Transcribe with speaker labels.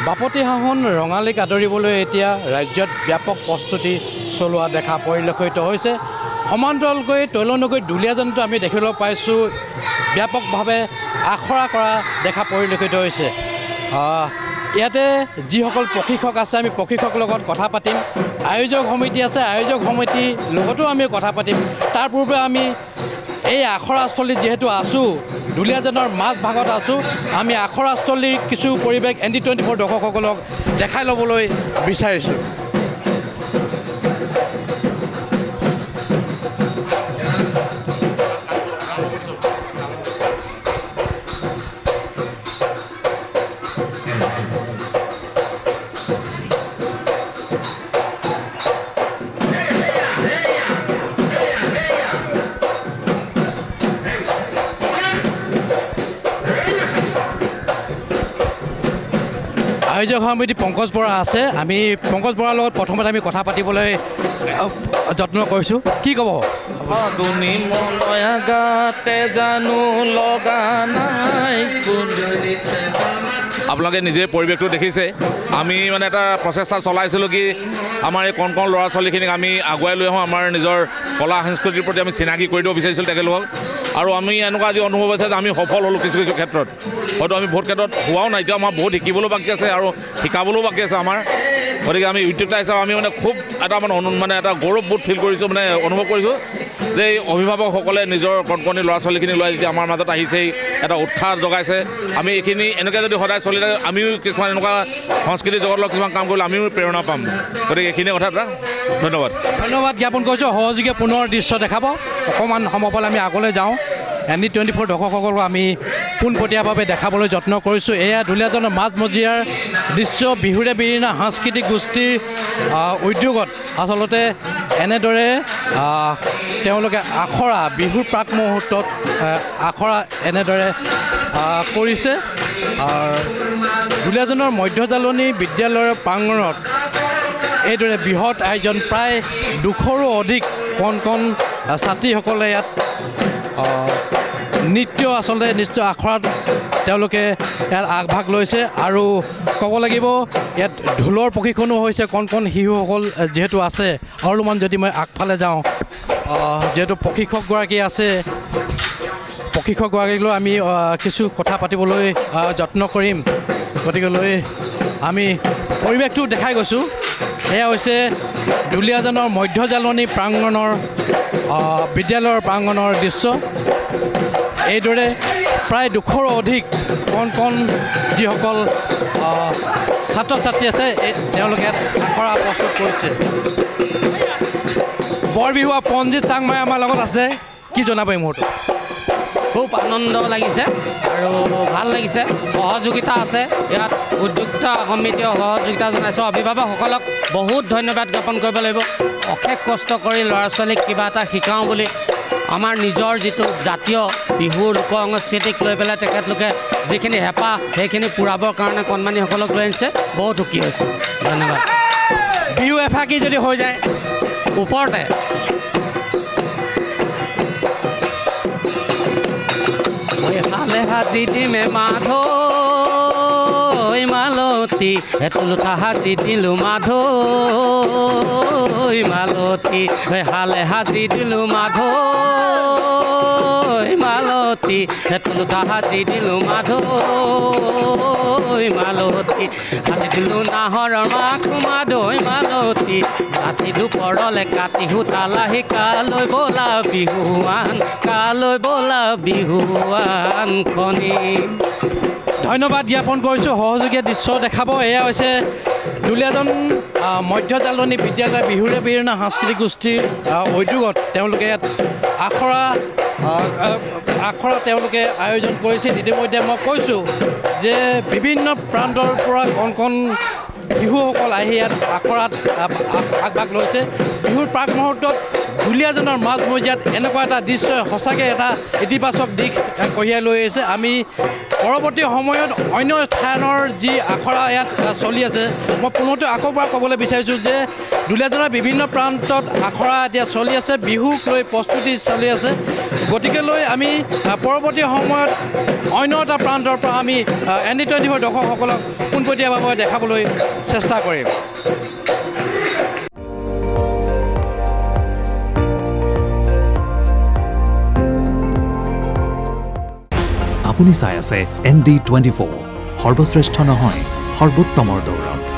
Speaker 1: বাপতিসাহোন ৰঙালীক আদৰিবলৈ এতিয়া ৰাজ্যত ব্যাপক প্ৰস্তুতি চলোৱা দেখা পৰিলক্ষিত হৈছে। সমান্তৰালকৈ তৈলনগৈ দুলীয়াজানতো আমি দেখিবলৈ পাইছোঁ ব্যাপকভাৱে আখৰা কৰা দেখা পৰিলক্ষিত হৈছে। ইয়াতে যিসকল প্ৰশিক্ষক আছে আমি প্ৰশিক্ষকৰ লগত কথা পাতিম, আয়োজক সমিতি আছে আয়োজক সমিতিৰ লগতো আমি কথা পাতিম। তাৰ পূৰ্বে আমি এই আখৰাস্থলীত যিহেতু আছোঁ দুলীয়াজানৰ মাজ ভাগত আছোঁ। আমি আখৰাস্থলীৰ কিছু পৰিৱেশ ND24 দৰ্শকসকলক দেখাই ল'বলৈ বিচাৰিছোঁ। আয়োজক সমিতি পংকজ বৰা আছে। আমি পংকজ বৰাৰ লগত প্ৰথমতে আমি কথা পাতিবলৈ যত্ন কৰিছোঁ। কি ক'ব?
Speaker 2: আপোনালোকে নিজে পৰিৱেশটো দেখিছে। আমি মানে এটা প্ৰচেষ্টা চলাইছিলোঁ কি আমাৰ এই কণ ল'ৰা ছোৱালীখিনিক আমি আগুৱাই লৈ আহোঁ, আমাৰ নিজৰ কলা সংস্কৃতিৰ প্ৰতি আমি চিনাকি কৰি দিব বিচাৰিছিলোঁ তেখেতলোকক। আৰু আমি এনেকুৱা আজি অনুভৱ হৈছে যে আমি সফল হ'লোঁ কিছু কিছু ক্ষেত্ৰত। হয়তো আমি বহুত ক্ষেত্ৰত হোৱাও নাই, এতিয়াও আমাৰ বহুত শিকিবলৈও বাকী আছে আৰু শিকাবলৈও বাকী আছে আমাৰ। গতিকে আমি উদ্যোক্তা হিচাপে আমি মানে খুব এটা মানে এটা গৌৰৱবোধ ফিল কৰিছোঁ, মানে অনুভৱ কৰিছোঁ যে এই অভিভাৱকসকলে নিজৰ কণকণী ল'ৰা ছোৱালীখিনি লৈ যেতিয়া আমাৰ মাজত আহিছেই, এটা উৎসাহ জগাইছে। আমি এইখিনি এনেকৈ যদি সদায় চলি থাকে আমিও কিছুমান এনেকুৱা সংস্কৃতি জগতৰ লগত কিছুমান কাম কৰিলে আমিও প্ৰেৰণা পাম। গতিকে এইখিনিয়ে কথা এটা। ধন্যবাদ
Speaker 1: জ্ঞাপন কৰিছোঁ। সহযোগীয়ে পুনৰ দৃশ্য দেখাব। অকণমান সময় পালে আমি আগলৈ যাওঁ। ND24 দৰ্শকসকলক আমি পোনপটীয়াভাৱে দেখাবলৈ যত্ন কৰিছোঁ। এয়া দুলীয়াজানৰ মাজমজিয়াৰ দৃশ্য। বিহুৰে বিৰিণা সাংস্কৃতিক গোষ্ঠীৰ উদ্যোগত আচলতে এনেদৰে তেওঁলোকে আখৰা বিহুৰ প্ৰাক মুহূৰ্তত আখৰা এনেদৰে কৰিছে। দুলীয়াজানৰ মধ্যজালনী বিদ্যালয়ৰ প্ৰাংগণত এইদৰে বৃহৎ আয়োজন। প্ৰায় 200ৰো অধিক কণ ছাত্ৰীসকলে ইয়াত আচলতে নৃত্য আখৰাত তেওঁলোকে ইয়াত আগভাগ লৈছে। আৰু ক'ব লাগিব ইয়াত ঢোলৰ প্ৰশিক্ষণো হৈছে। কণ শিশুসকল যিহেতু আছে, অলপমান যদি মই আগফালে যাওঁ, যিহেতু প্ৰশিক্ষকগৰাকী আছে, প্ৰশিক্ষকগৰাকীক লৈ আমি কিছু কথা পাতিবলৈ যত্ন কৰিম। গতিকেলৈ আমি পৰিৱেশটো দেখাই গৈছোঁ। এয়া হৈছে দুলীয়াজানৰ মধ্যজালনী প্ৰাংগণৰ বিদ্যালয়ৰ প্ৰাংগণৰ দৃশ্য। এইদৰে প্ৰায় 200ৰো অধিক কণ যিসকল ছাত্ৰ ছাত্ৰী আছে তেওঁলোকে আখৰা প্ৰস্তুত কৰিছে। বৰবিহুৱা পঞ্জিত চাংমাই আমাৰ লগত আছে। কি জনাব এই মুহূৰ্তত?
Speaker 3: খুব আনন্দ লাগিছে আৰু ভাল লাগিছে। সহযোগিতা আছে ইয়াত, উদ্যোক্তা সমিতিয়ে সহযোগিতা জনাইছে। অভিভাৱকসকলক বহুত ধন্যবাদ জ্ঞাপন কৰিব লাগিব। অশেষ কষ্ট কৰি ল'ৰা ছোৱালীক কিবা এটা শিকাওঁ বুলি আমাৰ নিজৰ যিটো জাতীয় বিহুৰ লোক সংস্কৃতিক লৈ পেলাই তেখেতলোকে যিখিনি হেঁপাহ সেইখিনি পূৰাবৰ কাৰণে কণমানিসকলক লৈ আনিছে। বহুত সুখী হৈছোঁ। ধন্যবাদ।
Speaker 1: বিহু এফাকি যদি হৈ যায়
Speaker 3: ওপৰতে হালে হাতি দিমে মাধৈ মালতী এতুলুঠা হাতি দিলোঁ মাধৈ মালতী হালে হাতি দিলোঁ মাধৈ মালতী এতুলুঠা হাতি দিলোঁ মাধৈ মালতী হাতি দিলোঁ নাহৰৰ মাকো মাধৈ মালতী ৰাতি দুপৰলে কাটি সূতা লাহি কালৈ বোলা বিহুৱান, কালৈ বোলা বিহুৱান খনি।
Speaker 1: ধন্যবাদ জ্ঞাপন কৰিছোঁ। সহযোগীয়ে দৃশ্য দেখাব। এয়া হৈছে দুলীয়াজান মধ্যজালনী বিদ্যালয় বিহুৰে বিৰিণা সাংস্কৃতিক গোষ্ঠীৰ উদ্যোগত তেওঁলোকে ইয়াত আখৰা তেওঁলোকে আয়োজন কৰিছিল। ইতিমধ্যে মই কৈছোঁ যে বিভিন্ন প্ৰান্তৰ পৰা কণ বিহুসকল আহি ইয়াত আখৰাত আগভাগ লৈছে। বিহুৰ প্ৰাক মুহূৰ্তত দুলীয়াজানৰ মাজমজিয়াত এনেকুৱা এটা দৃশ্যই সঁচাকৈ এটা ইতিবাচক দিশ কঢ়িয়াই লৈ আহিছে। আমি পৰৱৰ্তী সময়ত অন্য স্থানৰ যি আখৰা ইয়াত চলি আছে, মই পুনৰটো আকৌ এবাৰ ক'বলৈ বিচাৰিছোঁ যে দুলীয়াজানৰ বিভিন্ন প্ৰান্তত আখৰা এতিয়া চলি আছে, বিহুক লৈ প্ৰস্তুতি চলি আছে। গতিকে লৈ আমি পৰৱৰ্তী সময়ত অন্য এটা প্ৰান্তৰ পৰা আমি ND24 দৰ্শকসকলক পোনপটীয়াভাৱে দেখাবলৈ চেষ্টা কৰিম।
Speaker 4: আপুনি চাই আছে ND24, সৰ্বশ্ৰেষ্ঠ নহয় সৰ্বোত্তমৰ দৌৰত।